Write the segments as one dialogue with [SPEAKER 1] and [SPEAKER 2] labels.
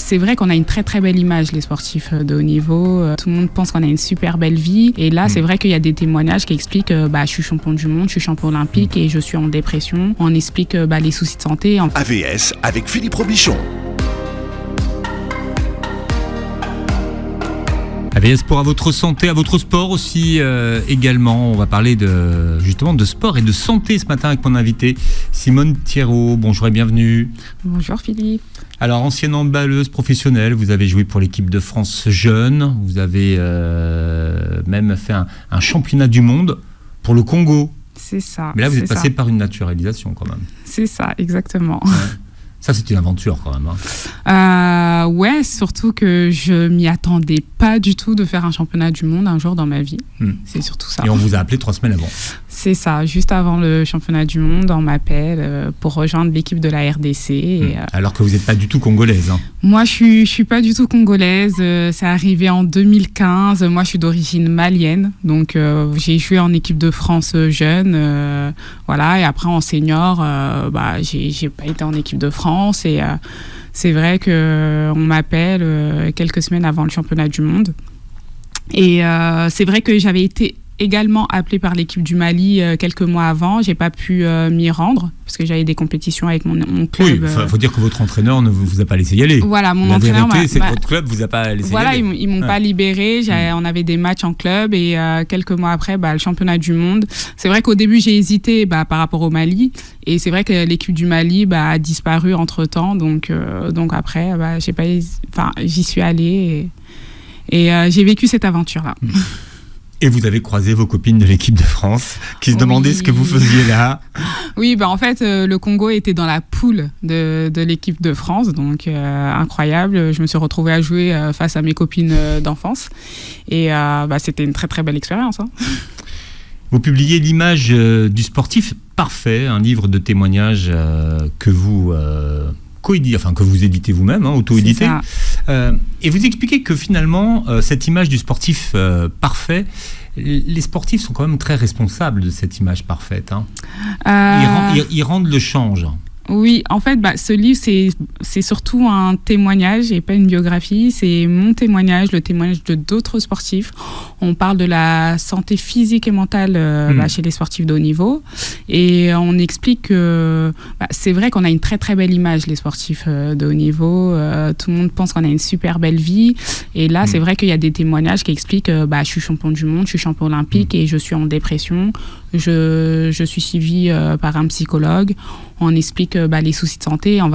[SPEAKER 1] c'est vrai qu'on a une très très belle image, les sportifs de haut niveau. Tout le monde pense qu'on a une super belle vie. Et là, c'est vrai qu'il y a des témoignages qui expliquent je suis champion du monde, je suis champion olympique et je suis en dépression. On explique les soucis de santé.
[SPEAKER 2] AVS avec Philippe Robichon.
[SPEAKER 3] AVS pour à votre santé, à votre sport aussi également. On va parler justement de sport et de santé ce matin avec mon invité Simone Thierrot. Bonjour et bienvenue.
[SPEAKER 1] Bonjour Philippe.
[SPEAKER 3] Alors, ancienne handballeuse professionnelle, vous avez joué pour l'équipe de France jeune. Vous avez même fait un championnat du monde pour le Congo.
[SPEAKER 1] C'est ça.
[SPEAKER 3] Mais là, vous êtes passé par une naturalisation quand même.
[SPEAKER 1] C'est ça, exactement.
[SPEAKER 3] Ouais. Ça, c'est une aventure quand même.
[SPEAKER 1] Ouais, surtout que je m'y attendais pas du tout de faire un championnat du monde un jour dans ma vie. C'est surtout ça.
[SPEAKER 3] Et on vous a appelé 3 semaines avant.
[SPEAKER 1] C'est ça, juste avant le championnat du monde, on m'appelle pour rejoindre l'équipe de la RDC. Et,
[SPEAKER 3] alors que vous n'êtes pas du tout congolaise. Hein.
[SPEAKER 1] Moi, je suis pas du tout congolaise. C'est arrivé en 2015. Moi, je suis d'origine malienne. Donc, j'ai joué en équipe de France jeune. Voilà. Et après, en senior, j'ai pas été en équipe de France. Et c'est vrai qu'on m'appelle quelques semaines avant le championnat du monde. Et c'est vrai que j'avais été également appelée par l'équipe du Mali quelques mois avant. J'ai pas pu m'y rendre parce que j'avais des compétitions avec mon club.
[SPEAKER 3] Oui, faut dire que votre entraîneur ne vous a pas laissé y aller.
[SPEAKER 1] Voilà, mon
[SPEAKER 3] La
[SPEAKER 1] entraîneur.
[SPEAKER 3] vérité, c'est que votre club vous a pas laissé y aller.
[SPEAKER 1] Voilà, ils m'ont pas libéré. On avait des matchs en club et quelques mois après, le championnat du monde. C'est vrai qu'au début, j'ai hésité par rapport au Mali et c'est vrai que l'équipe du Mali a disparu entre temps. Donc après, j'y suis allée et j'ai vécu cette aventure là.
[SPEAKER 3] Et vous avez croisé vos copines de l'équipe de France qui se demandaient ce que vous faisiez là.
[SPEAKER 1] Oui, en fait, le Congo était dans la poule de l'équipe de France, donc incroyable. Je me suis retrouvée à jouer face à mes copines d'enfance et c'était une très très belle expérience. Hein.
[SPEAKER 3] Vous publiez l'image du sportif parfait, un livre de témoignages que vous que vous éditez vous-même, auto-édité. Et vous expliquez que finalement, cette image du sportif parfait, les sportifs sont quand même très responsables de cette image parfaite. Ils rendent le change.
[SPEAKER 1] Oui, en fait, ce livre, c'est surtout un témoignage et pas une biographie. C'est mon témoignage, le témoignage de d'autres sportifs. On parle de la santé physique et mentale chez les sportifs de haut niveau. Et on explique que c'est vrai qu'on a une très très belle image, les sportifs de haut niveau. Tout le monde pense qu'on a une super belle vie. Et là, c'est vrai qu'il y a des témoignages qui expliquent je suis champion du monde, je suis champion olympique et je suis en dépression. Je suis suivie par un psychologue. On explique les soucis de santé. On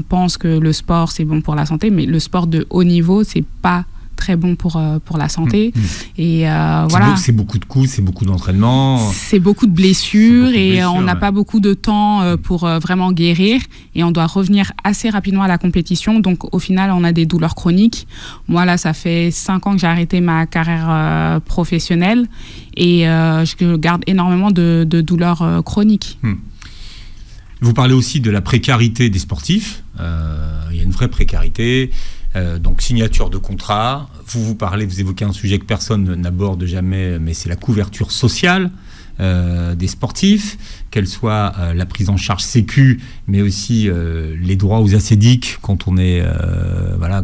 [SPEAKER 1] pense que le sport, c'est bon pour la santé, mais le sport de haut niveau, c'est pas très bon pour la santé. Et voilà.
[SPEAKER 3] C'est beaucoup de coups, c'est beaucoup d'entraînement.
[SPEAKER 1] C'est beaucoup de blessures et on n'a pas beaucoup de temps pour vraiment guérir et on doit revenir assez rapidement à la compétition. Donc au final, on a des douleurs chroniques. Moi là, ça fait 5 ans que j'ai arrêté ma carrière professionnelle et je garde énormément de douleurs chroniques.
[SPEAKER 3] Vous parlez aussi de la précarité des sportifs. Il y a une vraie précarité. Donc signature de contrat, vous évoquez un sujet que personne n'aborde jamais, mais c'est la couverture sociale des sportifs, qu'elle soit la prise en charge sécu, mais aussi les droits aux assédiques quand on est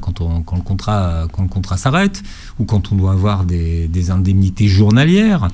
[SPEAKER 3] quand le contrat s'arrête ou quand on doit avoir des indemnités journalières.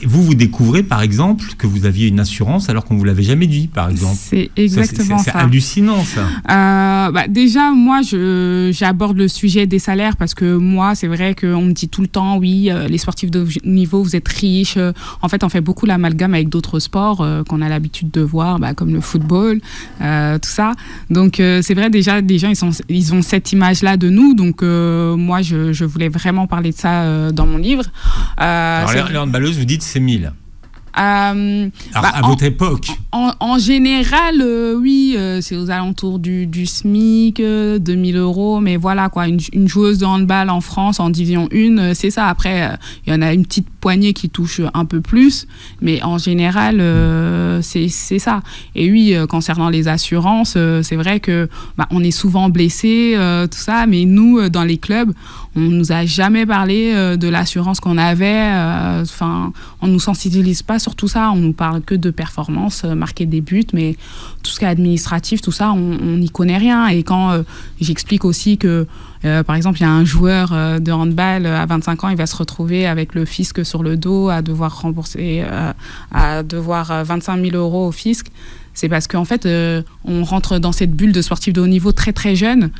[SPEAKER 3] Vous découvrez, par exemple, que vous aviez une assurance alors qu'on ne vous l'avait jamais dit, par exemple.
[SPEAKER 1] C'est exactement ça.
[SPEAKER 3] C'est hallucinant, ça.
[SPEAKER 1] Déjà, moi, j'aborde le sujet des salaires parce que moi, c'est vrai qu'on me dit tout le temps, oui, les sportifs de niveau, vous êtes riches. En fait, on fait beaucoup l'amalgame avec d'autres sports qu'on a l'habitude de voir, comme le football, tout ça. Donc, c'est vrai, déjà, les gens, ils ont cette image-là de nous. Donc, moi, je voulais vraiment parler de ça dans mon livre.
[SPEAKER 3] Alors, les handballeuses, vous dites c'est 1000. À votre époque.
[SPEAKER 1] En général, oui, c'est aux alentours du SMIC, 2000 €. Mais voilà, quoi, une joueuse de handball en France, en division 1, c'est ça. Après, il y en a une petite poignet qui touche un peu plus, mais en général, c'est ça. Et oui, concernant les assurances, c'est vrai que on est souvent blessé, tout ça, mais nous, dans les clubs, on nous a jamais parlé de l'assurance qu'on avait. On nous sensibilise pas sur tout ça. On nous parle que de performance, marquer des buts, mais tout ce qui est administratif, tout ça, on n'y connaît rien. Et quand j'explique aussi que, par exemple, il y a un joueur de handball à 25 ans, il va se retrouver avec le fisc sur le dos, à devoir rembourser, à devoir 25 000 € au fisc, c'est parce qu'en fait, on rentre dans cette bulle de sportifs de haut niveau très très jeune.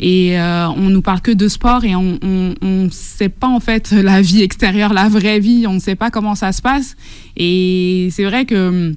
[SPEAKER 1] Et on nous parle que de sport et on ne sait pas en fait la vie extérieure, la vraie vie, on ne sait pas comment ça se passe. Et c'est vrai que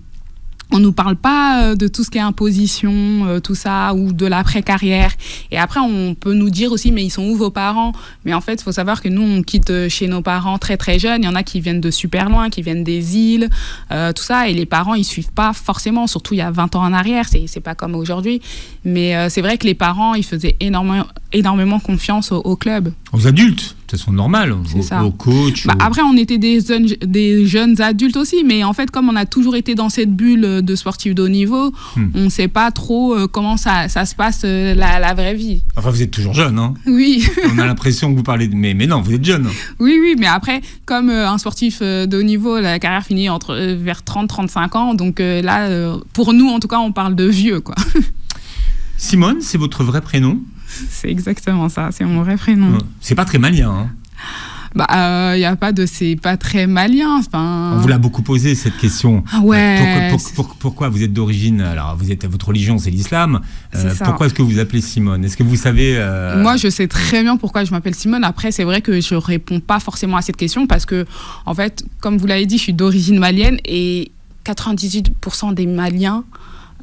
[SPEAKER 1] on nous parle pas de tout ce qui est imposition, tout ça, ou de l'après-carrière. Et après, on peut nous dire aussi, mais ils sont où vos parents ? Mais en fait, il faut savoir que nous, on quitte chez nos parents très très jeunes. Il y en a qui viennent de super loin, qui viennent des îles, tout ça. Et les parents, ils suivent pas forcément, surtout il y a 20 ans en arrière. C'est pas comme aujourd'hui. Mais c'est vrai que les parents, ils faisaient énormément confiance au club.
[SPEAKER 3] Aux adultes, de toute façon normale, au coach.
[SPEAKER 1] Après, on était des jeunes adultes aussi, mais en fait, comme on a toujours été dans cette bulle de sportifs de haut niveau, on ne sait pas trop comment ça se passe, la vraie vie.
[SPEAKER 3] Enfin, vous êtes toujours jeune, hein ?
[SPEAKER 1] Oui.
[SPEAKER 3] On a l'impression que vous parlez de... Mais non, vous êtes jeune.
[SPEAKER 1] Oui, mais après, comme un sportif de haut niveau, la carrière finit vers 30-35 ans, donc là, pour nous, en tout cas, on parle de vieux, quoi.
[SPEAKER 3] Simone, c'est votre vrai prénom ?
[SPEAKER 1] C'est exactement ça, c'est mon vrai prénom.
[SPEAKER 3] C'est pas très malien, hein ?
[SPEAKER 1] Y a pas de c'est pas très malien.
[SPEAKER 3] On vous l'a beaucoup posé cette question.
[SPEAKER 1] Ah ouais.
[SPEAKER 3] Pourquoi vous êtes d'origine ? Alors votre religion c'est l'islam.
[SPEAKER 1] C'est
[SPEAKER 3] pourquoi est-ce que vous appelez Simone ? Est-ce que vous savez
[SPEAKER 1] Moi je sais très bien pourquoi je m'appelle Simone. Après c'est vrai que je réponds pas forcément à cette question parce que en fait comme vous l'avez dit je suis d'origine malienne et 98% des Maliens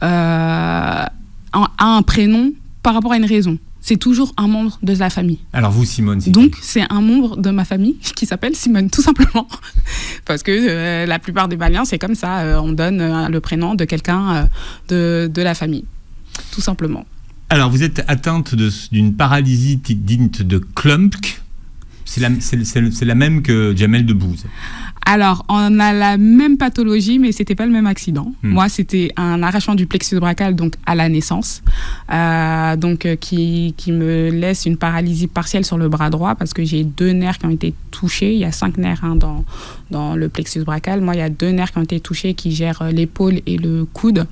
[SPEAKER 1] a un prénom par rapport à une raison. C'est toujours un membre de la famille.
[SPEAKER 3] Alors vous, Simone, c'est
[SPEAKER 1] donc c'est un membre de ma famille qui s'appelle Simone, tout simplement. Parce que la plupart des Maliens, c'est comme ça. On donne le prénom de quelqu'un de la famille, tout simplement.
[SPEAKER 3] Alors vous êtes atteinte d'une paralysie dite de Klumpke. C'est la même que Jamel Debbouze. Alors, on a la même pathologie, mais c'était pas le même accident. Moi, c'était un arrachement du plexus brachial, donc à la naissance, qui me laisse une paralysie partielle sur le bras droit parce que j'ai 2 nerfs qui ont été touchés. Il y a 5 nerfs dans le plexus brachial. Moi, il y a 2 nerfs qui ont été touchés qui gèrent l'épaule et le coude.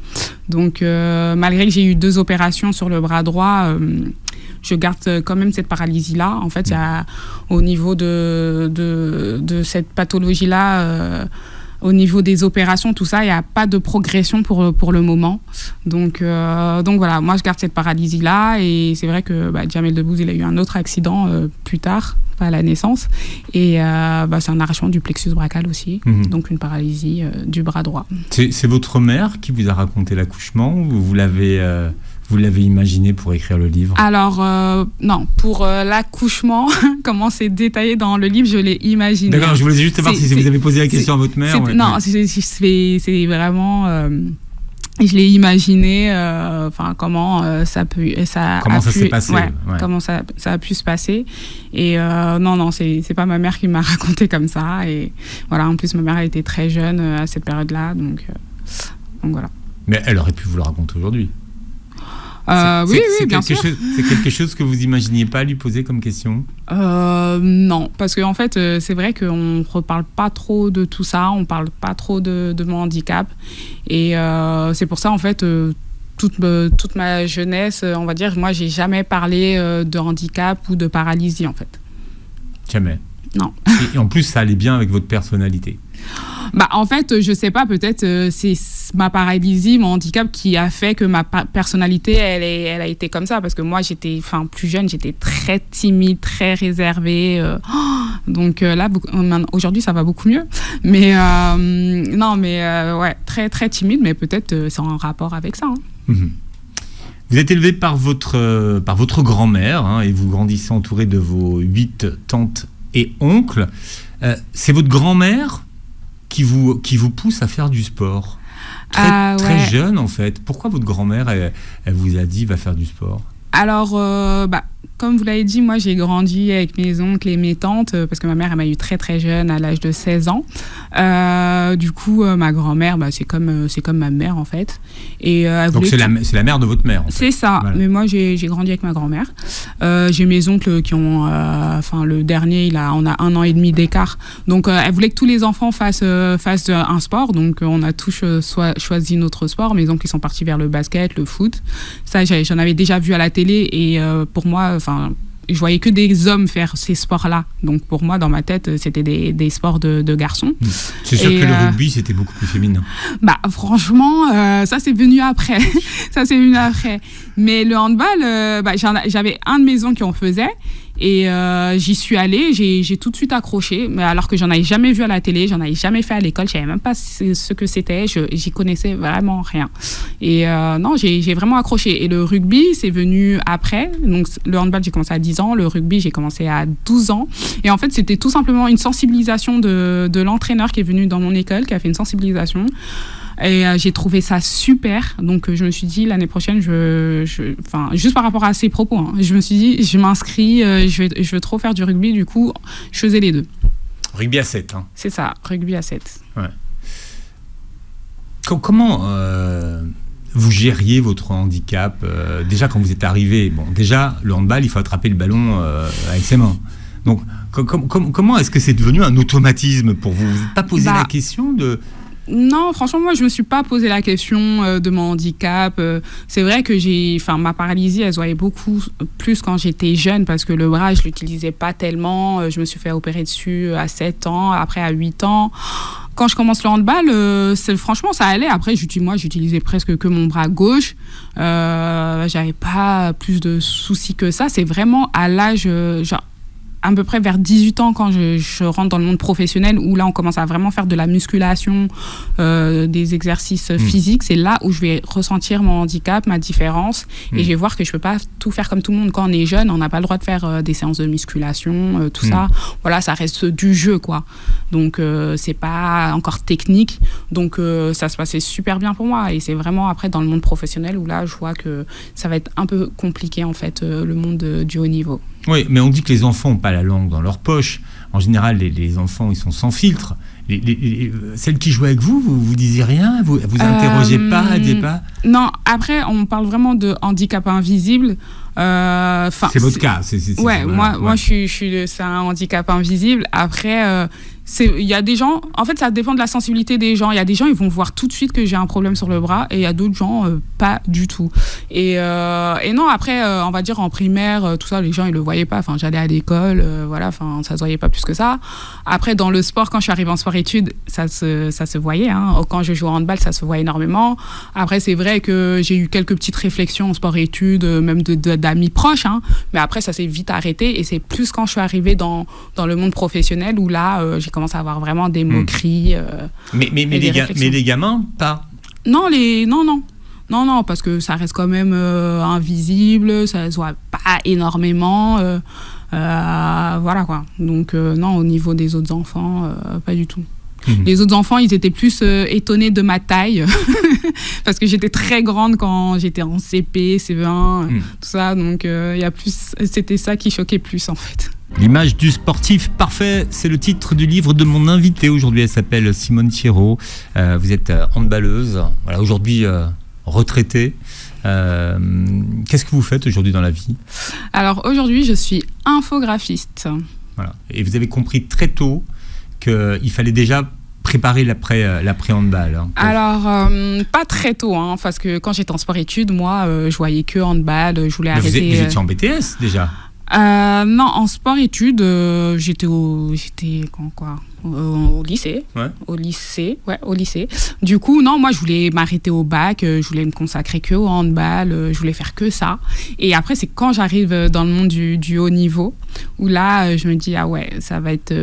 [SPEAKER 3] Donc, malgré que j'ai eu 2 opérations sur le bras droit, je garde quand même cette paralysie-là. En fait, il y a, au niveau de cette pathologie-là, au niveau des opérations, tout ça, il n'y a pas de progression pour le moment. Donc voilà, moi, je garde cette paralysie-là. Et c'est vrai que Jamel Debbouze, il a eu un autre accident plus tard, à la naissance. Et c'est un arrachement du plexus brachial aussi. Donc une paralysie du bras droit. C'est votre mère qui vous a raconté l'accouchement ou vous l'avez imaginé pour écrire le livre ? Alors, non, pour l'accouchement, comment c'est détaillé dans le livre, je l'ai imaginé. D'accord, je voulais juste savoir si vous avez posé la question à votre mère. Non, c'est vraiment... je l'ai imaginé, comment ça s'est passé. Comment ça a pu se passer. Et non, c'est pas ma mère qui m'a raconté comme ça. Et voilà, en plus, ma mère, elle était très jeune à cette période-là. Donc voilà. Mais elle aurait pu vous le raconter aujourd'hui. Oui, bien sûr. C'est quelque chose que vous imaginiez pas lui poser comme question ? Non, parce qu'en fait, c'est vrai qu'on ne reparle pas trop de tout ça, on ne parle pas trop de mon handicap. Et c'est pour ça, en fait, toute ma jeunesse, on va dire, moi, j'ai jamais parlé de handicap ou de paralysie, en fait. Jamais ? Non. Et en plus, ça allait bien avec votre personnalité ? En fait, je sais pas, peut-être c'est ma paralysie, mon handicap qui a fait que ma personnalité, elle a été comme ça. Parce que moi, plus jeune, j'étais très timide, très réservée. Donc là, aujourd'hui, ça va beaucoup mieux. Mais ouais, très, très timide, mais peut-être c'est en rapport avec ça. Vous êtes élevé par votre grand-mère et vous grandissez entouré de vos 8 tantes et oncles. C'est votre grand-mère qui vous pousse à faire du sport très jeune en fait. Pourquoi votre grand-mère elle vous a dit va faire du sport ? Alors
[SPEAKER 1] comme vous l'avez dit, moi j'ai grandi avec mes oncles et mes tantes parce que ma mère elle m'a eu très très jeune, à l'âge de 16 ans. Du coup, ma grand-mère, c'est comme ma mère en fait. Et
[SPEAKER 3] donc c'est la mère de votre mère. En fait.
[SPEAKER 1] C'est ça. Voilà. Mais moi j'ai grandi avec ma grand-mère. J'ai mes oncles qui ont, le dernier, on a 1 an et demi d'écart. Donc elle voulait que tous les enfants fassent un sport. Donc on a tous choisi notre sport. Mes oncles ils sont partis vers le basket, le foot. Ça j'en avais déjà vu à la télé et pour moi, je voyais que des hommes faire ces sports-là. Donc pour moi, dans ma tête, c'était des sports de garçons.
[SPEAKER 3] C'est sûr que le rugby, c'était beaucoup plus féminin.
[SPEAKER 1] Franchement, ça c'est venu après. Mais le handball, j'avais un de mes oncles qui en faisait. Et j'y suis allée, j'ai tout de suite accroché, mais alors que j'en avais jamais vu à la télé, j'en avais jamais fait à l'école, je savais même pas ce que c'était, j'y connaissais vraiment rien. Et non, j'ai vraiment accroché. Et le rugby, c'est venu après. Donc le handball, j'ai commencé à 10 ans, le rugby, j'ai commencé à 12 ans. Et en fait, c'était tout simplement une sensibilisation de l'entraîneur qui est venu dans mon école, qui a fait une sensibilisation. Et j'ai trouvé ça super. Donc je me suis dit l'année prochaine, juste par rapport à ces propos, hein, je me suis dit je m'inscris, je veux trop faire du rugby. Du coup, je faisais les deux.
[SPEAKER 3] Rugby à 7. Hein.
[SPEAKER 1] C'est ça, rugby à 7.
[SPEAKER 3] Ouais. Comment vous gériez votre handicap déjà quand vous êtes arrivé? Bon, déjà le handball, il faut attraper le ballon avec ses mains. Donc comment est-ce que c'est devenu un automatisme pour vous? Vous n'êtes pas posé la question de...
[SPEAKER 1] Non, franchement, moi, je me suis pas posé la question de mon handicap. C'est vrai que ma paralysie, elle se voyait beaucoup plus quand j'étais jeune parce que le bras, je l'utilisais pas tellement. Je me suis fait opérer dessus à 7 ans, après à 8 ans. Quand je commence le handball, franchement, ça allait. Après, j'utilisais presque que mon bras gauche. J'avais pas plus de soucis que ça. C'est vraiment à l'âge, à peu près vers 18 ans quand je rentre dans le monde professionnel où là on commence à vraiment faire de la musculation, des exercices physiques. C'est là où je vais ressentir mon handicap, ma différence et je vais voir que je peux pas tout faire comme tout le monde. Quand on est jeune, on n'a pas le droit de faire des séances de musculation, tout ça. Voilà, ça reste du jeu quoi. Donc c'est pas encore technique. Donc ça se passait super bien pour moi et c'est vraiment après dans le monde professionnel où là je vois que ça va être un peu compliqué en fait le monde du haut niveau.
[SPEAKER 3] Oui, mais on dit que les enfants n'ont pas la langue dans leur poche. En général, les enfants, ils sont sans filtre. Celles qui jouaient avec vous, vous disiez rien? Vous interrogez pas, disiez pas?
[SPEAKER 1] Non, après, on parle vraiment de handicap invisible.
[SPEAKER 3] C'est votre cas.
[SPEAKER 1] Moi, c'est un handicap invisible. Après, il y a des gens, en fait, ça dépend de la sensibilité des gens. Il y a des gens, ils vont voir tout de suite que j'ai un problème sur le bras et il y a d'autres gens, pas du tout. Et non, après, on va dire en primaire, tout ça, les gens, ils le voyaient pas. Enfin, j'allais à l'école, ça se voyait pas plus que ça. Après, dans le sport, quand je suis arrivée en sport-études, ça se voyait. Hein. Quand je jouais au handball, ça se voit énormément. Après, c'est vrai que j'ai eu quelques petites réflexions en sport-études, même d'amis proches. Hein. Mais après, ça s'est vite arrêté. Et c'est plus quand je suis arrivée dans le monde professionnel où là, j'ai commencé à avoir vraiment des moqueries.
[SPEAKER 3] Mais les gamins, pas?
[SPEAKER 1] Non, parce que ça reste quand même invisible, ça se voit pas énormément. Voilà quoi. Donc non, au niveau des autres enfants, pas du tout. Les autres enfants, ils étaient plus étonnés de ma taille parce que j'étais très grande quand j'étais en CP, CE1, tout ça. Donc c'était ça qui choquait plus en fait.
[SPEAKER 3] L'image du sportif parfait, c'est le titre du livre de mon invitée aujourd'hui. Elle s'appelle Simone Thirault. Vous êtes handballeuse, voilà, aujourd'hui retraitée. Qu'est-ce que vous faites aujourd'hui dans la vie?
[SPEAKER 1] Alors aujourd'hui, je suis infographiste.
[SPEAKER 3] Voilà. Et vous avez compris très tôt qu'il fallait déjà préparer l'après-handball. Hein,
[SPEAKER 1] alors, pas très tôt, hein, parce que quand j'étais en sport-études, moi, je voyais que handball, je voulais arrêter...
[SPEAKER 3] Vous étiez en BTS déjà?
[SPEAKER 1] Non, en sport-études, j'étais au lycée. Ouais. Au lycée. Du coup, non, moi, je voulais m'arrêter au bac, je voulais me consacrer que au handball, je voulais faire que ça. Et après, c'est quand j'arrive dans le monde du haut niveau, où là, je me dis, ah ouais, ça va être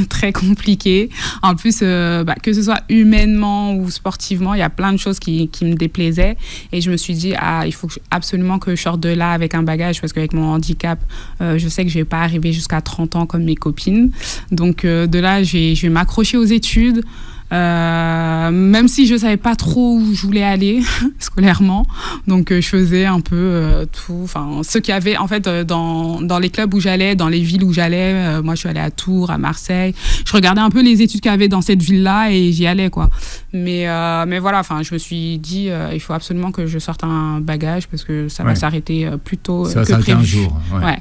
[SPEAKER 1] très compliqué. En plus, que ce soit humainement ou sportivement, il y a plein de choses qui me déplaisaient. Et je me suis dit, il faut absolument que je sorte de là avec un bagage, parce qu'avec mon handicap, je sais que je vais pas arriver jusqu'à 30 ans comme mes copines. Donc, de là, je vais m'accrocher aux études. Même si je savais pas trop où je voulais aller scolairement, donc je faisais un peu tout, enfin ce qu'il y avait en fait dans les clubs où j'allais, dans les villes où j'allais. Moi je suis allée à Tours, à Marseille, je regardais un peu les études qu'il y avait dans cette ville-là et j'y allais quoi. Mais voilà, enfin je me suis dit il faut absolument que je sorte un bagage parce que ça va s'arrêter plus tôt
[SPEAKER 3] ça va
[SPEAKER 1] que
[SPEAKER 3] s'arrêter
[SPEAKER 1] prévu.
[SPEAKER 3] un jour. Ouais.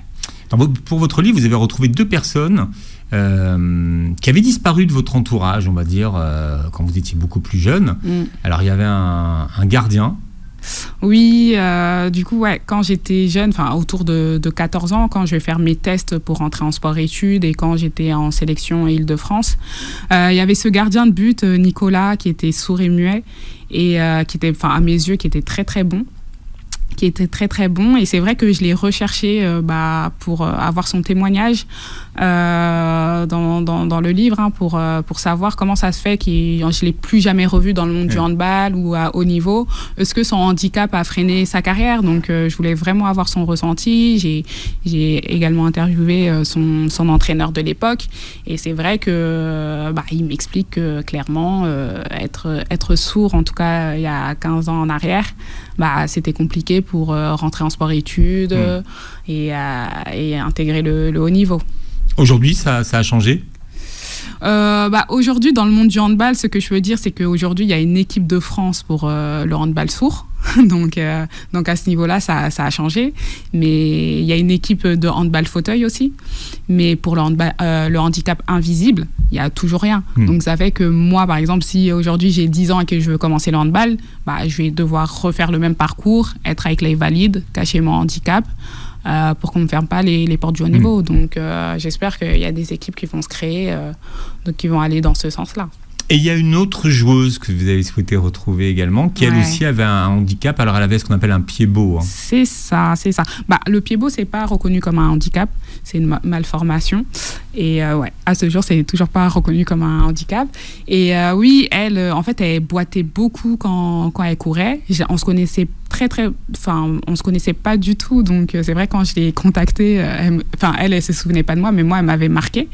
[SPEAKER 3] Pour votre livre, vous avez retrouvé 2 personnes qui avaient disparu de votre entourage, on va dire, quand vous étiez beaucoup plus jeune. Alors, il y avait un gardien.
[SPEAKER 1] Oui, du coup, quand j'étais jeune, autour de 14 ans, quand je vais faire mes tests pour rentrer en sport-études et quand j'étais en sélection Île-de-France, il y avait ce gardien de but, Nicolas, qui était sourd et muet et qui était, à mes yeux, qui était très, très bon. Et c'est vrai que je l'ai recherché pour avoir son témoignage dans le livre, pour savoir comment ça se fait que je l'ai plus jamais revu dans le monde du handball ou à haut niveau. Est-ce que son handicap a freiné sa carrière? Donc je voulais vraiment avoir son ressenti. J'ai également interviewé son entraîneur de l'époque et c'est vrai que il m'explique que clairement être sourd, en tout cas il y a 15 ans en arrière, c'était compliqué pour rentrer en sport-études et intégrer le haut niveau.
[SPEAKER 3] Aujourd'hui, ça a changé ?
[SPEAKER 1] Aujourd'hui, dans le monde du handball, ce que je veux dire, c'est qu'aujourd'hui, il y a une équipe de France pour le handball sourd. Donc à ce niveau-là, ça a changé. Mais il y a une équipe de handball fauteuil aussi. Mais pour le handicap invisible, il n'y a toujours rien. Donc ça fait que moi, par exemple, si aujourd'hui j'ai 10 ans et que je veux commencer le handball, je vais devoir refaire le même parcours, être avec les valides, cacher mon handicap, pour qu'on ne me ferme pas les portes du haut niveau. Donc j'espère qu'il y a des équipes qui vont se créer, donc qui vont aller dans ce sens-là.
[SPEAKER 3] Et il y a une autre joueuse que vous avez souhaité retrouver également, qui elle aussi avait un handicap. Alors elle avait ce qu'on appelle un pied-beau.
[SPEAKER 1] C'est ça. Le pied-beau, c'est pas reconnu comme un handicap, c'est une malformation. Et à ce jour, c'est toujours pas reconnu comme un handicap. Et oui, elle, en fait, elle boitait beaucoup quand elle courait. On se connaissait on se connaissait pas du tout. Donc c'est vrai, quand je l'ai contactée, elle se souvenait pas de moi, mais moi, elle m'avait marqué.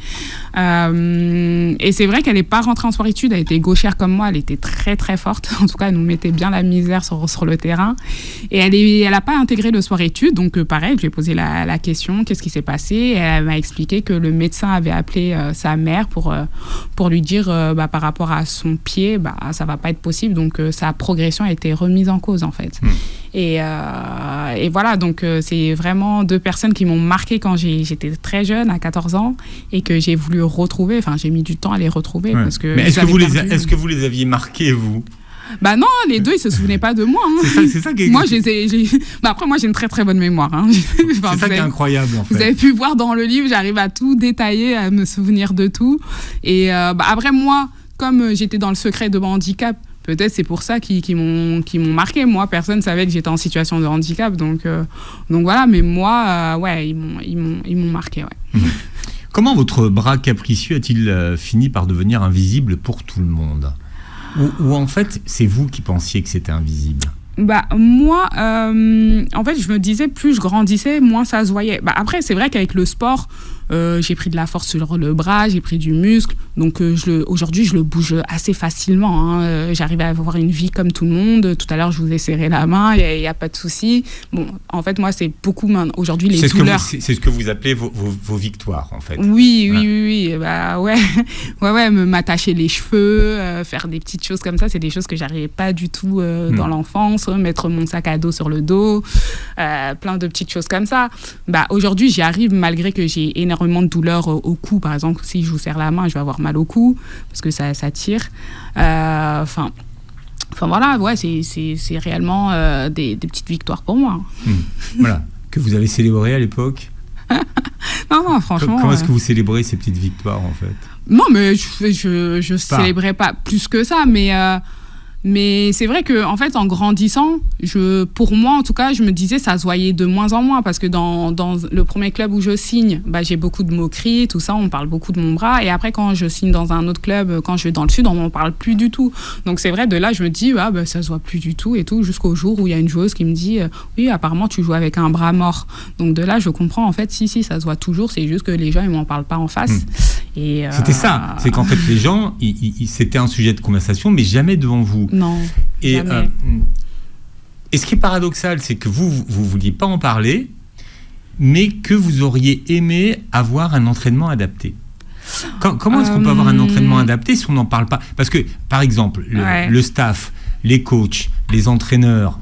[SPEAKER 1] Et c'est vrai qu'elle n'est pas rentrée en sport-études. Elle était gauchère comme moi, elle était très très forte. En tout cas, elle nous mettait bien la misère sur le terrain. Et elle a pas intégré le sport-études. Donc pareil, je lui ai posé la question, qu'est-ce qui s'est passé? Et elle m'a expliqué que le médecin avait appelé sa mère pour lui dire par rapport à son pied, ça va pas être possible. Donc sa progression a été remise en cause en fait. Et voilà, donc c'est vraiment 2 personnes qui m'ont marqué quand j'étais très jeune, à 14 ans, et que j'ai voulu retrouver. J'ai mis du temps à les retrouver. Parce que
[SPEAKER 3] mais est-ce que vous les aviez marqués, vous?
[SPEAKER 1] Non, les 2, ils se souvenaient pas de moi.
[SPEAKER 3] C'est ça qui est...
[SPEAKER 1] Moi, après, moi, j'ai une très très bonne mémoire.
[SPEAKER 3] C'est ça qui est incroyable, en fait.
[SPEAKER 1] Vous avez pu voir dans le livre, j'arrive à tout détailler, à me souvenir de tout. Et après, moi, comme j'étais dans le secret de mon handicap, peut-être c'est pour ça qu'ils m'ont marqué. Moi, personne ne savait que j'étais en situation de handicap. Donc voilà, mais moi, ils m'ont marqué. Ouais.
[SPEAKER 3] Comment votre bras capricieux a-t-il fini par devenir invisible pour tout le monde ? Ou en fait, c'est vous qui pensiez que c'était invisible ?
[SPEAKER 1] Moi, en fait, je me disais, plus je grandissais, moins ça se voyait. Après, c'est vrai qu'avec le sport, j'ai pris de la force sur le bras, j'ai pris du muscle. Donc aujourd'hui, je le bouge assez facilement. J'arrive à avoir une vie comme tout le monde. Tout à l'heure, je vous ai serré la main, il n'y a pas de souci. Bon, en fait, moi, c'est beaucoup aujourd'hui les douleurs.
[SPEAKER 3] C'est ce que vous appelez vos victoires, en fait.
[SPEAKER 1] Oui. M'attacher les cheveux, faire des petites choses comme ça, c'est des choses que j'arrivais pas du tout dans l'enfance. Mettre mon sac à dos sur le dos, plein de petites choses comme ça. Aujourd'hui, j'y arrive malgré que j'ai énormément de douleurs au cou. Par exemple, si je vous serre la main, je vais avoir mal au cou parce que ça tire. Voilà, c'est réellement des petites victoires pour moi.
[SPEAKER 3] Voilà, que vous avez célébré à l'époque.
[SPEAKER 1] Non, franchement.
[SPEAKER 3] Comment est-ce que vous célébrez ces petites victoires, en fait?
[SPEAKER 1] Non, mais je célébrais pas plus que ça, mais c'est vrai que en fait, en grandissant, pour moi en tout cas, je me disais ça se voyait de moins en moins parce que dans le premier club où je signe, j'ai beaucoup de moqueries, tout ça, on parle beaucoup de mon bras. Et après, quand je signe dans un autre club, quand je vais dans le sud, on m'en parle plus du tout. Donc c'est vrai, de là, je me dis ça se voit plus du tout et tout, jusqu'au jour où il y a une joueuse qui me dit oui, apparemment tu joues avec un bras mort. Donc de là, je comprends en fait, si ça se voit toujours, c'est juste que les gens ils m'en parlent pas en face. Et,
[SPEAKER 3] c'était ça, c'est qu'en fait les gens, c'était un sujet de conversation, mais jamais devant vous.
[SPEAKER 1] Non,
[SPEAKER 3] et,
[SPEAKER 1] jamais.
[SPEAKER 3] Et ce qui est paradoxal, c'est que vous vouliez pas en parler, mais que vous auriez aimé avoir un entraînement adapté. Comment est-ce qu'on peut avoir un entraînement adapté si on n'en parle pas ? Parce que, par exemple, le staff, les coachs, les entraîneurs,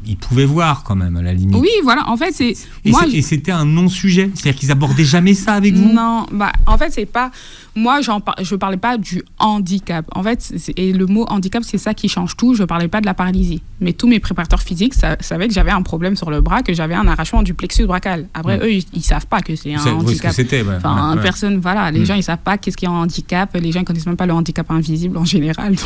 [SPEAKER 3] ils pouvaient voir quand même, à la limite.
[SPEAKER 1] Oui, voilà, en fait,
[SPEAKER 3] Et c'était un non-sujet ? C'est-à-dire qu'ils abordaient jamais ça avec vous ?
[SPEAKER 1] Non, en fait, c'est pas... Moi, je parlais pas du handicap. En fait, et le mot handicap, c'est ça qui change tout. Je parlais pas de la paralysie. Mais tous mes préparateurs physiques savaient que j'avais un problème sur le bras, que j'avais un arrachement du plexus brachial. Après, eux, ils savent pas que c'est un handicap.
[SPEAKER 3] Ce que c'était,
[SPEAKER 1] personne, voilà, les gens, ils savent pas qu'est-ce qu'il y a en handicap. Les gens, ils connaissent même pas le handicap invisible en général.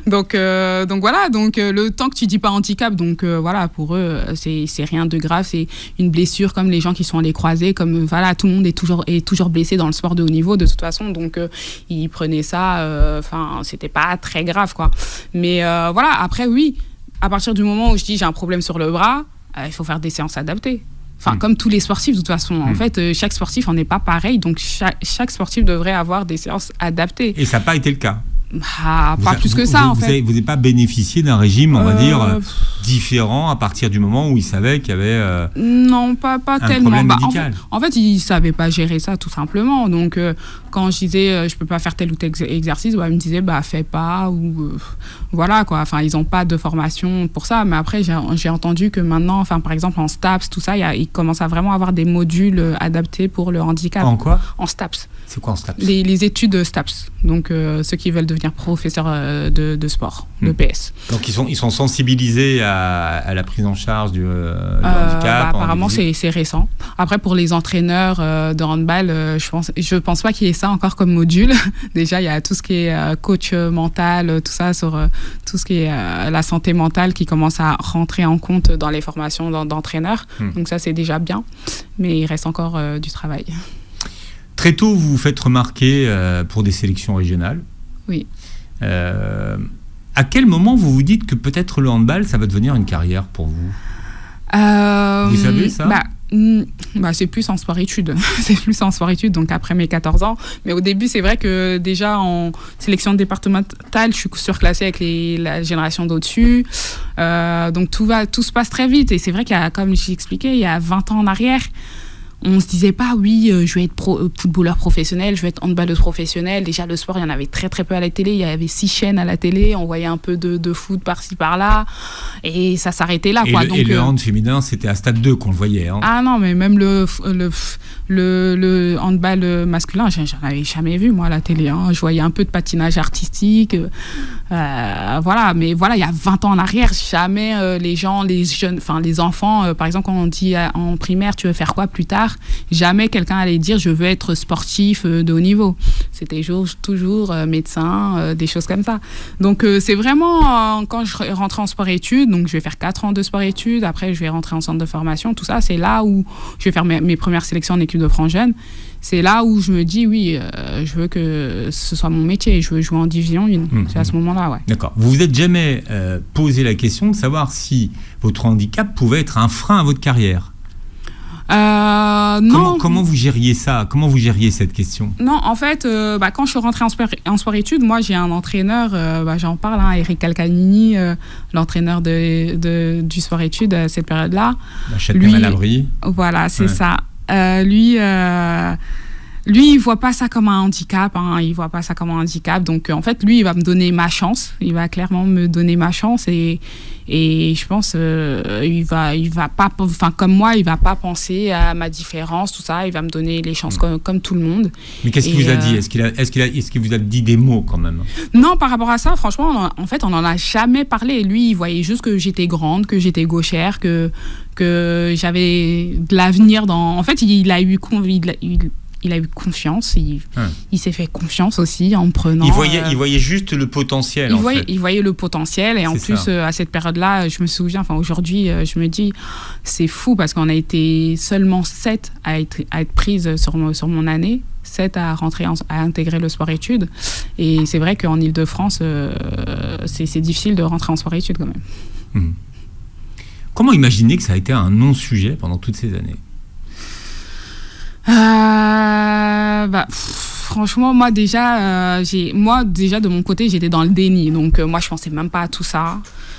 [SPEAKER 1] Donc voilà. Donc, le temps que tu dis pas handicap, voilà, pour eux, c'est rien de grave. C'est une blessure comme les gens qui sont allés croiser. Comme, voilà, tout le monde est toujours blessé dans le sport de haut niveau, de toute façon. Donc, ils prenaient ça, c'était pas très grave, quoi. Mais voilà, après, oui, à partir du moment où je dis j'ai un problème sur le bras, il faut faire des séances adaptées. Comme tous les sportifs, de toute façon. En fait, chaque sportif n'en est pas pareil. Donc, chaque sportif devrait avoir des séances adaptées.
[SPEAKER 3] Et ça n'a pas été le cas.
[SPEAKER 1] Pas plus que ça, en fait.
[SPEAKER 3] Vous n'avez pas bénéficié d'un régime, on va dire, différent à partir du moment où ils savaient qu'il y avait
[SPEAKER 1] non, pas
[SPEAKER 3] un
[SPEAKER 1] tellement.
[SPEAKER 3] problème médical.
[SPEAKER 1] En fait, ils ne savaient pas gérer ça, tout simplement. Donc, quand je disais je ne peux pas faire tel ou tel exercice, ils me disaient fais pas. Ou voilà, quoi. Ils n'ont pas de formation pour ça. Mais après, j'ai entendu que maintenant, par exemple, en STAPS, tout ça, ils commencent à vraiment avoir des modules adaptés pour le handicap.
[SPEAKER 3] En quoi ?
[SPEAKER 1] En STAPS.
[SPEAKER 3] C'est quoi en STAPS ?
[SPEAKER 1] Les études STAPS. Donc, ceux qui veulent devenir professeurs de sport, de PS.
[SPEAKER 3] Donc, ils sont sensibilisés à la prise en charge du handicap.
[SPEAKER 1] Apparemment, c'est récent. Après, pour les entraîneurs de handball, je pense pas qu'il y ait ça encore comme module. Déjà, il y a tout ce qui est coach mental, tout ça, sur tout ce qui est la santé mentale qui commence à rentrer en compte dans les formations d'entraîneurs. Donc ça, c'est déjà bien. Mais il reste encore du travail.
[SPEAKER 3] Très tôt, vous vous faites remarquer pour des sélections régionales.
[SPEAKER 1] Oui.
[SPEAKER 3] À quel moment vous vous dites que peut-être le handball, ça va devenir une carrière pour vous ? Vous savez ça ?
[SPEAKER 1] C'est plus en sport-études. C'est plus en sport-études, donc après mes 14 ans. Mais au début, c'est vrai que déjà en sélection départementale, je suis surclassée avec la génération d'au-dessus. Donc tout se passe très vite. Et c'est vrai qu'il y a, comme j'ai expliqué, il y a 20 ans en arrière, on se disait pas, je vais être footballeur professionnel, je vais être handballeuse professionnelle. Déjà, le sport, il y en avait très, très peu à la télé. Il y avait 6 chaînes à la télé. On voyait un peu de foot par-ci, par-là. Et ça s'arrêtait là, quoi.
[SPEAKER 3] Et le hand féminin, c'était à Stade 2 qu'on le voyait. Hein.
[SPEAKER 1] Ah non, mais même le handball masculin, j'en avais jamais vu, moi, à la télé. Hein. Je voyais un peu de patinage artistique. Voilà. Mais voilà, il y a 20 ans en arrière, jamais les jeunes, les enfants, par exemple, quand on dit en primaire, tu veux faire quoi plus tard ? Jamais quelqu'un allait dire je veux être sportif de haut niveau. C'était toujours médecin, des choses comme ça. Donc c'est vraiment quand je rentrais en sport-études, donc je vais faire 4 ans de sport-études, après je vais rentrer en centre de formation, tout ça, c'est là où je vais faire mes premières sélections en équipe de France jeune. C'est là où je me dis je veux que ce soit mon métier, je veux jouer en division 1. C'est à ce moment-là, ouais.
[SPEAKER 3] D'accord. Vous vous êtes jamais posé la question de savoir si votre handicap pouvait être un frein à votre carrière ?
[SPEAKER 1] Non.
[SPEAKER 3] Comment vous gériez ça ? Comment vous gériez cette question ?
[SPEAKER 1] Non, en fait, quand je suis rentrée en sport-études, moi, j'ai un entraîneur, j'en parle, Eric Calcanini, l'entraîneur du sport-études à cette période-là.
[SPEAKER 3] La Châtenay-Malabry.
[SPEAKER 1] Voilà, c'est ça. Lui, il voit pas ça comme un handicap. Il voit pas ça comme un handicap. Donc, en fait, lui, il va me donner ma chance. Il va clairement me donner ma chance. Et je pense, il va pas, comme moi, il va pas penser à ma différence, tout ça. Il va me donner les chances comme tout le monde.
[SPEAKER 3] Mais qu'est-ce qu'il vous a dit ? Est-ce qu'il vous a dit des mots quand même ?
[SPEAKER 1] Non, par rapport à ça, franchement, en fait, on n'en a jamais parlé. Lui, il voyait juste que j'étais grande, que j'étais gauchère, que j'avais de l'avenir dans. En fait, il a eu confiance, il s'est fait confiance aussi en me prenant.
[SPEAKER 3] Il voyait juste le potentiel.
[SPEAKER 1] Il voyait le potentiel et en plus à cette période-là, je me souviens, aujourd'hui, je me dis, c'est fou parce qu'on a été seulement 7 à être prises sur mon année. 7 à rentrer à intégrer le sport-études. Et c'est vrai qu'en Ile-de-France, c'est difficile de rentrer en sport-études quand même.
[SPEAKER 3] Comment imaginer que ça a été un non-sujet pendant toutes ces années ?
[SPEAKER 1] Franchement, moi déjà de mon côté, j'étais dans le déni. Donc moi, je pensais même pas à tout ça.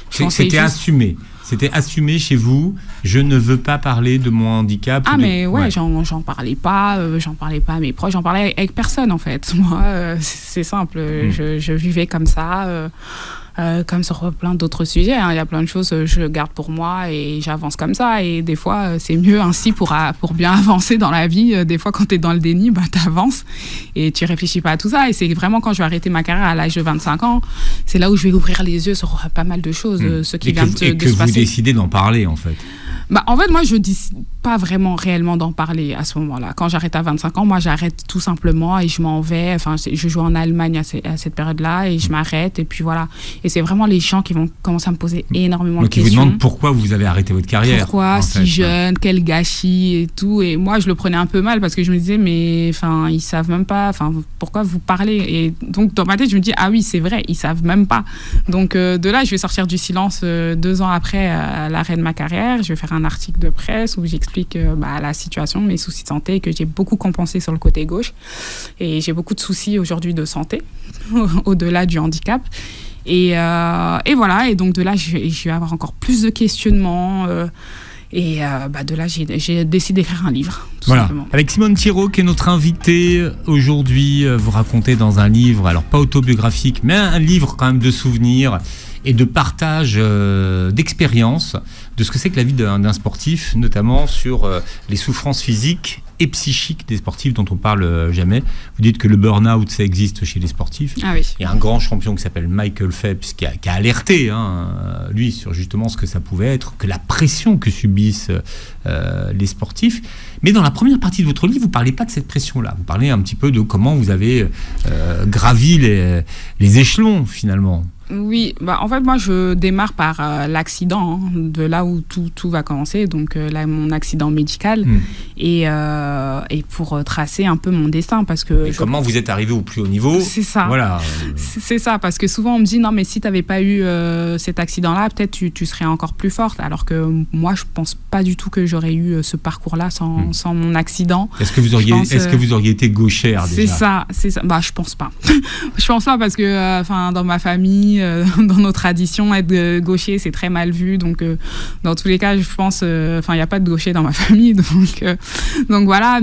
[SPEAKER 3] C'était assumé. C'était assumé chez vous. Je ne veux pas parler de mon handicap.
[SPEAKER 1] Ah mais ouais. J'en parlais pas à mes proches, j'en parlais avec personne en fait. Moi, c'est simple. Je vivais comme ça. Comme sur plein d'autres sujets, hein. Il y a plein de choses que je garde pour moi et j'avance comme ça. Et des fois, c'est mieux ainsi pour bien avancer dans la vie. Des fois, quand tu es dans le déni, t'avances et tu réfléchis pas à tout ça. Et c'est vraiment quand je vais arrêter ma carrière à l'âge de 25 ans, c'est là où je vais ouvrir les yeux sur pas mal de choses, ce qui vient de se passer. Et que
[SPEAKER 3] vous décidez d'en parler, en fait.
[SPEAKER 1] En fait, moi, je décide pas vraiment réellement d'en parler à ce moment-là. Quand j'arrête à 25 ans, moi, j'arrête tout simplement et je m'en vais. Enfin, je joue en Allemagne à cette période-là et je m'arrête et puis voilà. Et c'est vraiment les gens qui vont commencer à me poser énormément de questions.
[SPEAKER 3] Donc, ils vous demandent pourquoi vous avez arrêté votre carrière.
[SPEAKER 1] Pourquoi si jeune, quel gâchis et tout. Et moi, je le prenais un peu mal parce que je me disais, mais enfin, ils savent même pas. Enfin, pourquoi vous parlez? Et donc, dans ma tête, je me dis, ah oui, c'est vrai, ils savent même pas. Donc, de là, je vais sortir du silence 2 ans après l'arrêt de ma carrière. Je vais faire un article de presse où j'explique la situation, mes soucis de santé, que j'ai beaucoup compensé sur le côté gauche. Et j'ai beaucoup de soucis aujourd'hui de santé, au-delà du handicap. Et voilà, et donc de là, je vais avoir encore plus de questionnements. De là, j'ai décidé d'écrire un livre, tout simplement.
[SPEAKER 3] Avec Simone Thirault, qui est notre invitée aujourd'hui, vous racontez dans un livre, alors pas autobiographique, mais un livre quand même de souvenirs et de partage d'expériences de ce que c'est que la vie d'un sportif, notamment sur les souffrances physiques et psychiques des sportifs dont on parle jamais. Vous dites que le burn-out, ça existe chez les sportifs.
[SPEAKER 1] Ah oui.
[SPEAKER 3] Il y a un grand champion qui s'appelle Michael Phelps qui a alerté, lui, sur justement ce que ça pouvait être, que la pression que subissent les sportifs. Mais dans la première partie de votre livre, vous ne parlez pas de cette pression-là. Vous parlez un petit peu de comment vous avez gravi les échelons, finalement.
[SPEAKER 1] Oui, en fait, moi, je démarre par l'accident, de là où tout va commencer, donc là, mon accident médical, et pour tracer un peu mon destin, parce que...
[SPEAKER 3] Comment vous êtes arrivé au plus haut niveau?
[SPEAKER 1] C'est ça.
[SPEAKER 3] Voilà.
[SPEAKER 1] C'est ça, parce que souvent, on me dit, non, mais si tu n'avais pas eu cet accident-là, peut-être tu serais encore plus forte, alors que moi, je ne pense pas du tout que j'aurais eu ce parcours-là sans mon accident.
[SPEAKER 3] Est-ce que vous auriez été gauchère, déjà?
[SPEAKER 1] C'est ça. Je pense pas. Je pense pas, parce que dans ma famille, dans nos traditions, être gaucher, c'est très mal vu. Donc, dans tous les cas, je pense... il n'y a pas de gaucher dans ma famille. Donc voilà.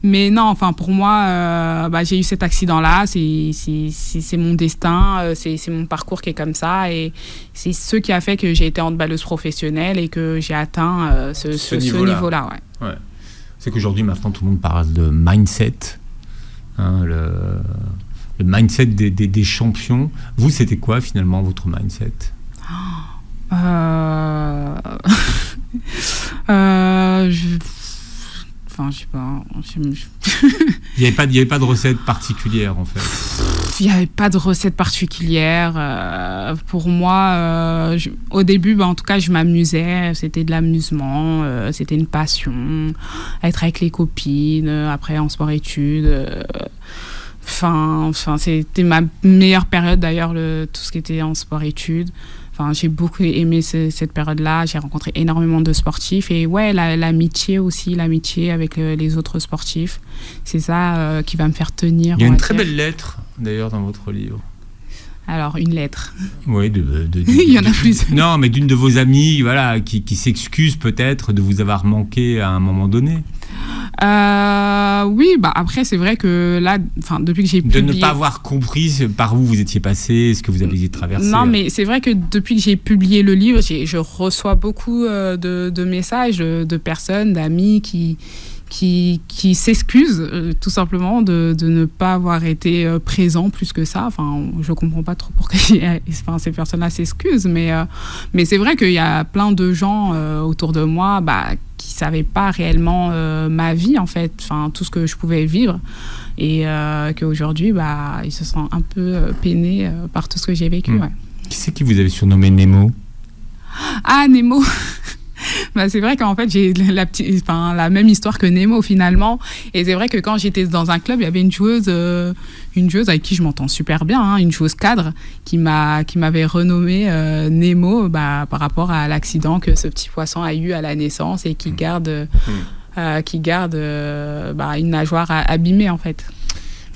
[SPEAKER 1] Mais non, pour moi, j'ai eu cet accident-là. C'est mon destin. C'est mon parcours qui est comme ça. Et c'est ce qui a fait que j'ai été handballeuse professionnelle et que j'ai atteint ce niveau-là.
[SPEAKER 3] Ouais. C'est qu'aujourd'hui, maintenant, tout le monde parle de mindset. Le mindset des champions. Vous, c'était quoi finalement votre mindset?
[SPEAKER 1] Je sais pas.
[SPEAKER 3] Il n'y avait pas de recette particulière en fait.
[SPEAKER 1] Il n'y avait pas de recette particulière. Pour moi, au début, en tout cas, je m'amusais. C'était de l'amusement, c'était une passion. Être avec les copines, après en sport-études. C'était ma meilleure période d'ailleurs, tout ce qui était en sport-études. J'ai beaucoup aimé cette période-là. J'ai rencontré énormément de sportifs. Et ouais, l'amitié aussi, l'amitié avec les autres sportifs. C'est ça qui va me faire tenir.
[SPEAKER 3] Il y a une très belle lettre d'ailleurs dans votre livre.
[SPEAKER 1] Alors, une lettre.
[SPEAKER 3] Oui,
[SPEAKER 1] il y en a plus.
[SPEAKER 3] Non, mais d'une de vos amies, voilà, qui s'excuse peut-être de vous avoir manqué à un moment donné.
[SPEAKER 1] Oui, après, c'est vrai que là, depuis que j'ai publié...
[SPEAKER 3] De ne pas avoir compris par où vous étiez passé, ce que vous aviez traversé.
[SPEAKER 1] Non, mais c'est vrai que depuis que j'ai publié le livre, je reçois beaucoup de messages de personnes, d'amis qui s'excusent tout simplement de ne pas avoir été présent plus que ça. Je comprends pas trop pourquoi ces personnes-là s'excusent, mais c'est vrai qu'il y a plein de gens autour de moi qui savaient pas réellement ma vie en fait, tout ce que je pouvais vivre, et qu'aujourd'hui ils se sentent un peu peinés par tout ce que j'ai vécu. Ouais.
[SPEAKER 3] Qui c'est qui vous avait surnommé Nemo?
[SPEAKER 1] Ah, Nemo. C'est vrai qu'en fait, j'ai la même histoire que Nemo finalement. Et c'est vrai que quand j'étais dans un club, il y avait une joueuse avec qui je m'entends super bien, une joueuse cadre qui m'avait renommé Nemo par rapport à l'accident que ce petit poisson a eu à la naissance et qui garde qui garde une nageoire abîmée en fait.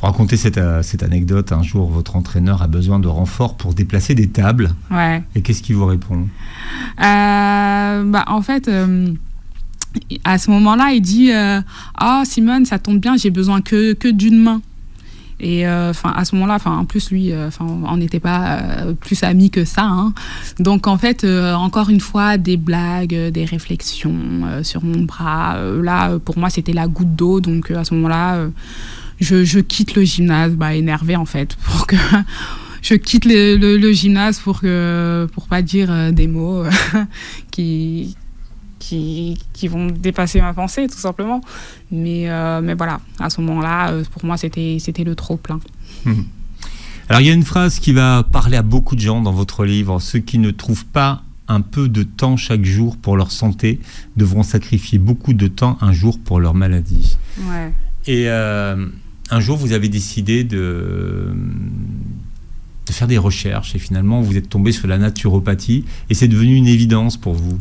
[SPEAKER 3] Vous racontez cette anecdote. Un jour, votre entraîneur a besoin de renfort pour déplacer des tables.
[SPEAKER 1] Ouais.
[SPEAKER 3] Et qu'est-ce qu'il vous répond ?
[SPEAKER 1] En fait, à ce moment-là, il dit Simone, ça tombe bien, j'ai besoin que d'une main. Et à ce moment-là, en plus lui, on n'était pas plus amis que ça. Hein. Donc en fait, encore une fois, des blagues, des réflexions sur mon bras. Là, pour moi, c'était la goutte d'eau. Donc à ce moment-là, je quitte le gymnase, énervée en fait, pour que je quitte le gymnase pour pas dire des mots qui vont dépasser ma pensée, tout simplement. Mais voilà, à ce moment-là, pour moi, c'était le trop-plein.
[SPEAKER 3] Alors, il y a une phrase qui va parler à beaucoup de gens dans votre livre. Ceux qui ne trouvent pas un peu de temps chaque jour pour leur santé devront sacrifier beaucoup de temps un jour pour leur maladie.
[SPEAKER 1] Ouais.
[SPEAKER 3] Et un jour, vous avez décidé de faire des recherches et finalement, vous êtes tombé sur la naturopathie et c'est devenu une évidence pour vous.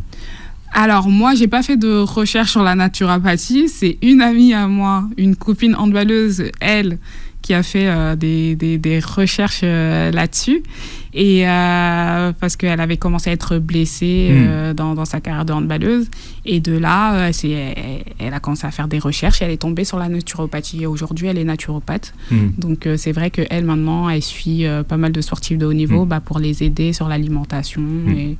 [SPEAKER 1] Alors, moi, j'ai pas fait de recherche sur la naturopathie. C'est une amie à moi, une copine handballeuse, elle, qui a fait des recherches là-dessus. Et parce qu'elle avait commencé à être blessée dans sa carrière de handballeuse. Et de là, elle a commencé à faire des recherches et elle est tombée sur la naturopathie. Et aujourd'hui, elle est naturopathe. Donc, c'est vrai qu'elle, maintenant, elle suit pas mal de sportifs de haut niveau pour les aider sur l'alimentation et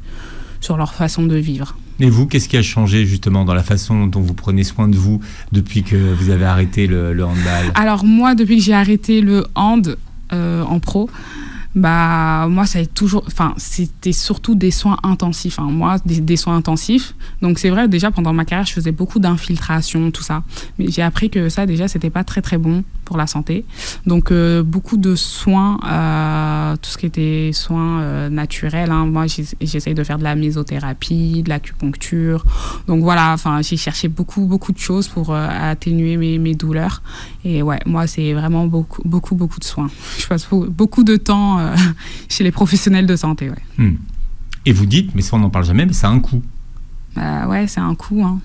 [SPEAKER 1] sur leur façon de vivre.
[SPEAKER 3] Et vous, qu'est-ce qui a changé justement dans la façon dont vous prenez soin de vous depuis que vous avez arrêté le handball ?
[SPEAKER 1] Alors moi, depuis que j'ai arrêté le hand en pro, moi c'était surtout des soins intensifs. Moi, des soins intensifs. Donc c'est vrai, déjà pendant ma carrière, je faisais beaucoup d'infiltration, tout ça. Mais j'ai appris que ça, déjà, c'était pas très très bon pour la santé. Donc beaucoup de soins, tout ce qui était soins naturels. Moi, j'essaye de faire de la mésothérapie, de l'acupuncture. Donc voilà, j'ai cherché beaucoup de choses pour atténuer mes douleurs. Et ouais, moi, c'est vraiment beaucoup de soins. Je passe beaucoup de temps chez les professionnels de santé. Ouais.
[SPEAKER 3] Et vous dites, mais ça on n'en parle jamais, mais ça a un coût.
[SPEAKER 1] Ouais, c'est un coût.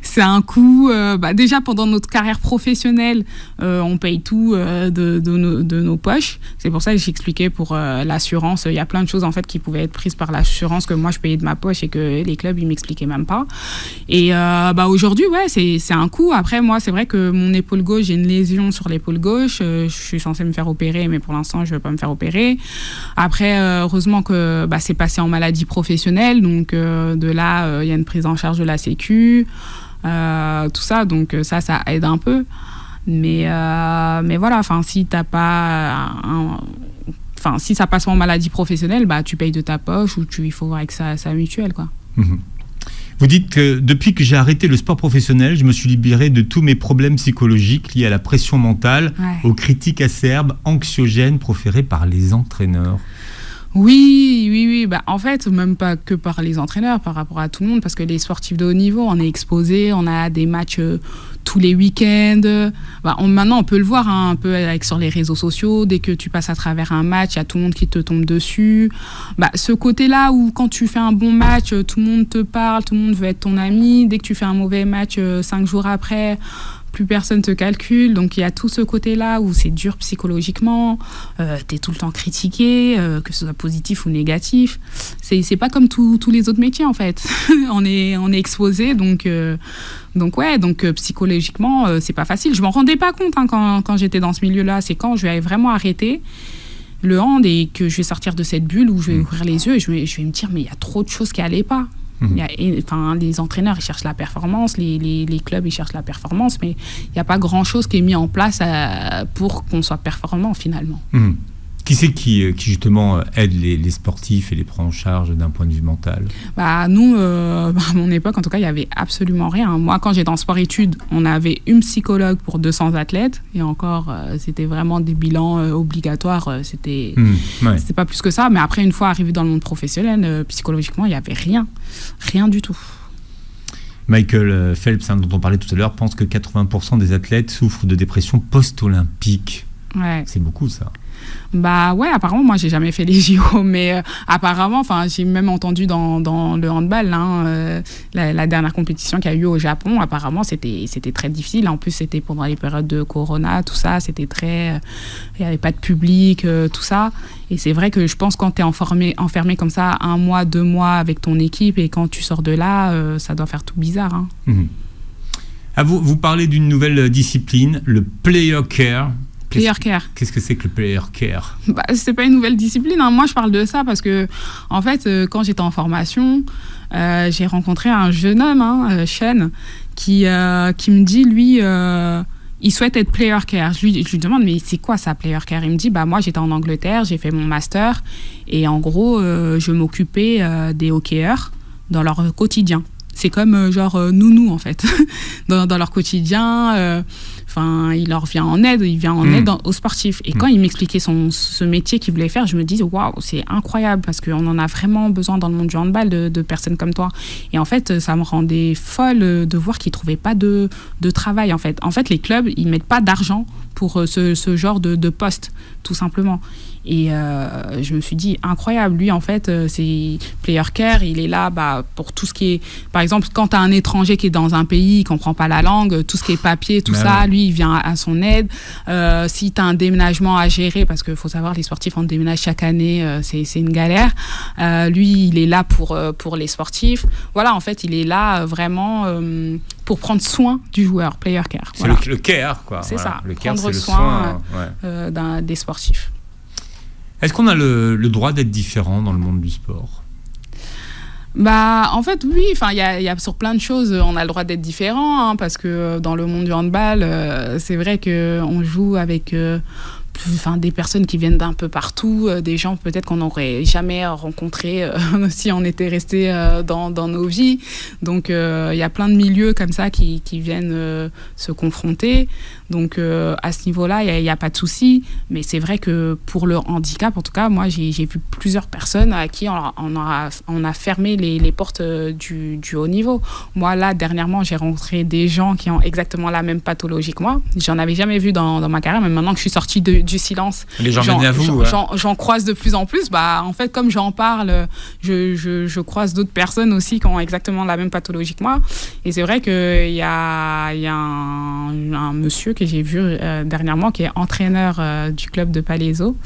[SPEAKER 1] C'est un coût. Déjà, pendant notre carrière professionnelle, on paye tout de nos poches. C'est pour ça que j'expliquais pour l'assurance. Il y a plein de choses en fait qui pouvaient être prises par l'assurance que moi je payais de ma poche et que les clubs ils m'expliquaient même pas. Et aujourd'hui, ouais, c'est un coût. Après, moi, c'est vrai que mon épaule gauche, j'ai une lésion sur l'épaule gauche. Je suis censée me faire opérer, mais pour l'instant, je veux pas me faire opérer. Après, heureusement que c'est passé en maladie professionnelle, donc de là. Il y a une prise en charge de la Sécu, tout ça, donc ça aide un peu. Mais voilà, si t'as pas si ça passe en maladie professionnelle, tu payes de ta poche ou il faut voir avec sa mutuelle, quoi.
[SPEAKER 3] Vous dites que depuis que j'ai arrêté le sport professionnel, je me suis libéré de tous mes problèmes psychologiques liés à la pression mentale, aux critiques acerbes, anxiogènes proférées par les entraîneurs.
[SPEAKER 1] Oui. En fait, même pas que par les entraîneurs, par rapport à tout le monde, parce que les sportifs de haut niveau, on est exposés, on a des matchs tous les week-ends. Maintenant, on peut le voir un peu sur les réseaux sociaux. Dès que tu passes à travers un match, il y a tout le monde qui te tombe dessus. Ce côté-là où quand tu fais un bon match, tout le monde te parle, tout le monde veut être ton ami. Dès que tu fais un mauvais match 5 jours après, plus personne te calcule, donc il y a tout ce côté-là où c'est dur psychologiquement, t'es tout le temps critiqué, que ce soit positif ou négatif. C'est pas comme tous les autres métiers en fait. on est exposé, donc psychologiquement c'est pas facile. Je m'en rendais pas compte quand j'étais dans ce milieu-là. C'est quand je vais vraiment arrêter le hand et que je vais sortir de cette bulle où je vais ouvrir les yeux et je vais me dire mais il y a trop de choses qui allaient pas. Les entraîneurs ils cherchent la performance, les clubs ils cherchent la performance, mais il n'y a pas grand chose qui est mis en place pour qu'on soit performant finalement.
[SPEAKER 3] Qui c'est qui justement aide les sportifs et les prend en charge d'un point de vue mental ?
[SPEAKER 1] Nous, à mon époque, en tout cas, il n'y avait absolument rien. Moi, quand j'étais en sport-études, on avait une psychologue pour 200 athlètes. Et encore, c'était vraiment des bilans obligatoires. C'était pas plus que ça. Mais après, une fois arrivé dans le monde professionnel, psychologiquement, il n'y avait rien. Rien du tout.
[SPEAKER 3] Michael Phelps, dont on parlait tout à l'heure, pense que 80% des athlètes souffrent de dépression post-olympique.
[SPEAKER 1] Ouais.
[SPEAKER 3] C'est beaucoup, ça.
[SPEAKER 1] Bah ouais, apparemment, moi, j'ai jamais fait les JO, mais apparemment, enfin, j'ai même entendu dans le handball, hein, la dernière compétition qu'il y a eu au Japon, apparemment, c'était très difficile. En plus, c'était pendant les périodes de Corona, tout ça, c'était très... il n'y avait pas de public, tout ça. Et c'est vrai que je pense quand tu es enfermé comme ça 1 mois, 2 mois avec ton équipe, et quand tu sors de là, ça doit faire tout bizarre. Hein.
[SPEAKER 3] Mmh. Ah, vous parlez d'une nouvelle discipline, le player care.
[SPEAKER 1] Player care.
[SPEAKER 3] Qu'est-ce que c'est que le player care?
[SPEAKER 1] Bah, c'est pas une nouvelle discipline. Hein. Moi, je parle de ça parce que, en fait, quand j'étais en formation, j'ai rencontré un jeune homme, hein, Sean, qui me dit, lui, il souhaite être player care. Je lui demande, mais c'est quoi ça, player care? Il me dit, bah, moi, j'étais en Angleterre, j'ai fait mon master, et en gros, je m'occupais des hockeyeurs dans leur quotidien. C'est comme nounou en fait dans leur quotidien. Il leur vient en aide, aux sportifs. Et quand il m'expliquait ce métier qu'il voulait faire, je me dis waouh, c'est incroyable parce qu'on en a vraiment besoin dans le monde du handball de personnes comme toi. Et en fait, ça me rendait folle de voir qu'ils trouvaient pas de travail en fait. En fait, les clubs ils mettent pas d'argent pour ce genre de poste, tout simplement. Et je me suis dit, incroyable, lui en fait, c'est player care, il est là pour tout ce qui est, par exemple, quand tu as un étranger qui est dans un pays, il comprend pas la langue, tout ce qui est papier, tout ça, lui il vient à son aide. Si tu as un déménagement à gérer, parce qu'il faut savoir, les sportifs on déménage chaque année, c'est une galère, lui il est là pour les sportifs. Voilà, en fait, il est là vraiment pour prendre soin du joueur, player care.
[SPEAKER 3] C'est
[SPEAKER 1] voilà.
[SPEAKER 3] le care, quoi.
[SPEAKER 1] C'est
[SPEAKER 3] voilà.
[SPEAKER 1] ça,
[SPEAKER 3] le care,
[SPEAKER 1] prendre
[SPEAKER 3] c'est
[SPEAKER 1] soin
[SPEAKER 3] le soin
[SPEAKER 1] des sportifs.
[SPEAKER 3] Est-ce qu'on a le droit d'être différent dans le monde du sport?
[SPEAKER 1] Bah, en fait, oui. Enfin, il y a sur plein de choses, on a le droit d'être différent, hein, parce que dans le monde du handball, c'est vrai qu'on joue avec des personnes qui viennent d'un peu partout, des gens peut-être qu'on n'aurait jamais rencontrés si on était resté dans nos vies. Donc, il y a plein de milieux comme ça qui viennent se confronter. Donc, à ce niveau-là, il n'y a pas de souci. Mais c'est vrai que pour le handicap, en tout cas, moi, j'ai vu plusieurs personnes à qui on a fermé les portes du haut niveau. Moi, là, dernièrement, j'ai rencontré des gens qui ont exactement la même pathologie que moi. J'en avais jamais vu dans ma carrière, mais maintenant que je suis sortie du silence,
[SPEAKER 3] les gens viennent à vous.
[SPEAKER 1] J'en croise de plus en plus. Bah, en fait, comme j'en parle, je croise d'autres personnes aussi qui ont exactement la même pathologie que moi. Et c'est vrai qu'il y a un monsieur que j'ai vu dernièrement qui est entraîneur du club de Palaiseau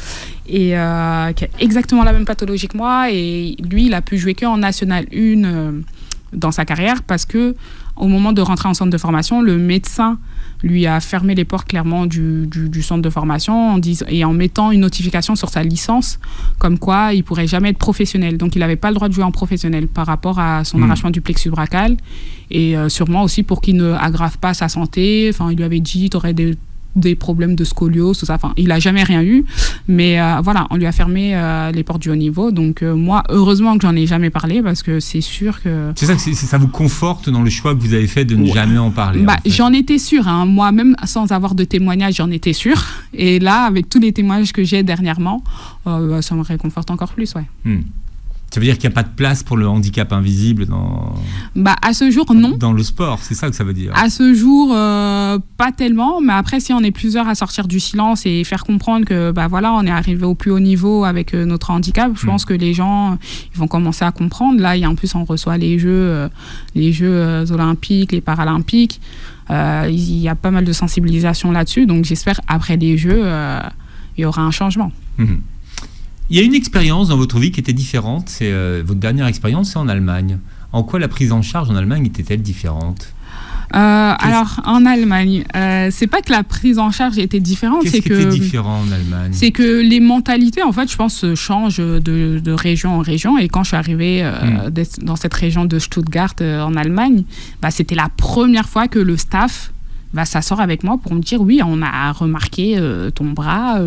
[SPEAKER 1] et qui a exactement la même pathologie que moi. Et lui, il a pu jouer qu'en National 1 dans sa carrière parce que au moment de rentrer en centre de formation, le médecin lui a fermé les portes clairement du centre de formation et en mettant une notification sur sa licence comme quoi il ne pourrait jamais être professionnel. Donc il n'avait pas le droit de jouer en professionnel par rapport à son arrachement du plexus brachial et sûrement aussi pour qu'il ne aggrave pas sa santé. Enfin, il lui avait dit tu aurais des problèmes de scoliose, tout ça. Enfin, il n'a jamais rien eu. Mais voilà, on lui a fermé les portes du haut niveau. Donc moi, heureusement que j'en ai jamais parlé parce que c'est sûr que...
[SPEAKER 3] C'est ça que ça vous conforte dans le choix que vous avez fait de ne jamais en parler.
[SPEAKER 1] Bah, en fait. J'en étais sûre. Hein. Moi, même sans avoir de témoignages, j'en étais sûre. Et là, avec tous les témoignages que j'ai dernièrement, ça me réconforte encore plus, ouais.
[SPEAKER 3] Ça veut dire qu'il n'y a pas de place pour le handicap invisible
[SPEAKER 1] à ce jour, non.
[SPEAKER 3] Dans le sport, c'est ça que ça veut dire.
[SPEAKER 1] À ce jour, pas tellement. Mais après, si on est plusieurs à sortir du silence et faire comprendre que on est arrivé au plus haut niveau avec notre handicap, je pense que les gens ils vont commencer à comprendre. Là, en plus, on reçoit les Jeux olympiques, les paralympiques. Il y a pas mal de sensibilisation là-dessus. Donc, j'espère après les Jeux, il y aura un changement.
[SPEAKER 3] Il y a une expérience dans votre vie qui était différente, c'est votre dernière expérience, c'est en Allemagne. En quoi la prise en charge en Allemagne était-elle différente ?
[SPEAKER 1] Alors, en Allemagne, c'est pas que la prise en charge était différente,
[SPEAKER 3] Qu'est-ce qui était différent en Allemagne ?
[SPEAKER 1] C'est que les mentalités, en fait, je pense, changent de région en région. Et quand je suis arrivée dans cette région de Stuttgart, en Allemagne, c'était la première fois que le staff s'asseoir avec moi pour me dire oui, on a remarqué ton bras,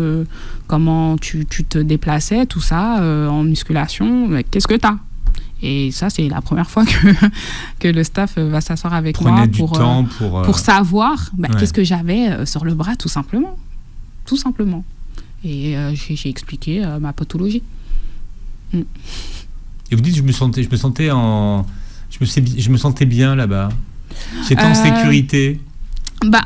[SPEAKER 1] comment tu te déplaçais, tout ça, en musculation, mais qu'est-ce que t'as ? Et ça, c'est la première fois que le staff va s'asseoir avec moi pour savoir qu'est-ce que j'avais sur le bras, tout simplement. Tout simplement. Et j'ai expliqué ma pathologie.
[SPEAKER 3] Et vous dites, je me sentais bien là-bas. J'étais en sécurité.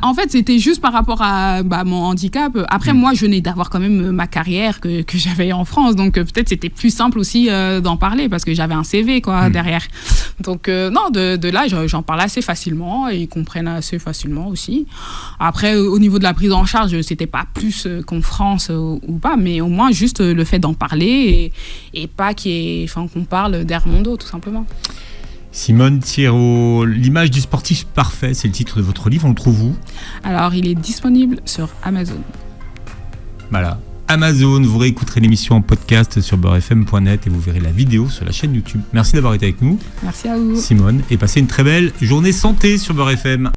[SPEAKER 1] En fait, c'était juste par rapport à mon handicap. Après, moi, je venais d'avoir quand même ma carrière que j'avais en France. Donc, peut-être c'était plus simple aussi d'en parler parce que j'avais un CV derrière. Donc, non, de là, j'en parle assez facilement et ils comprennent assez facilement aussi. Après, au niveau de la prise en charge, c'était pas plus qu'en France ou pas, mais au moins juste le fait d'en parler et pas qu'on parle derrière mon dos, tout simplement.
[SPEAKER 3] Simone Thirault, l'image du sportif parfait, c'est le titre de votre livre, on le trouve où ?
[SPEAKER 1] Alors, il est disponible sur Amazon.
[SPEAKER 3] Voilà, Amazon, vous réécouterez l'émission en podcast sur beurrefm.net et vous verrez la vidéo sur la chaîne YouTube. Merci d'avoir été avec nous.
[SPEAKER 1] Merci à vous.
[SPEAKER 3] Simone, et passez une très belle journée santé sur Beurre FM.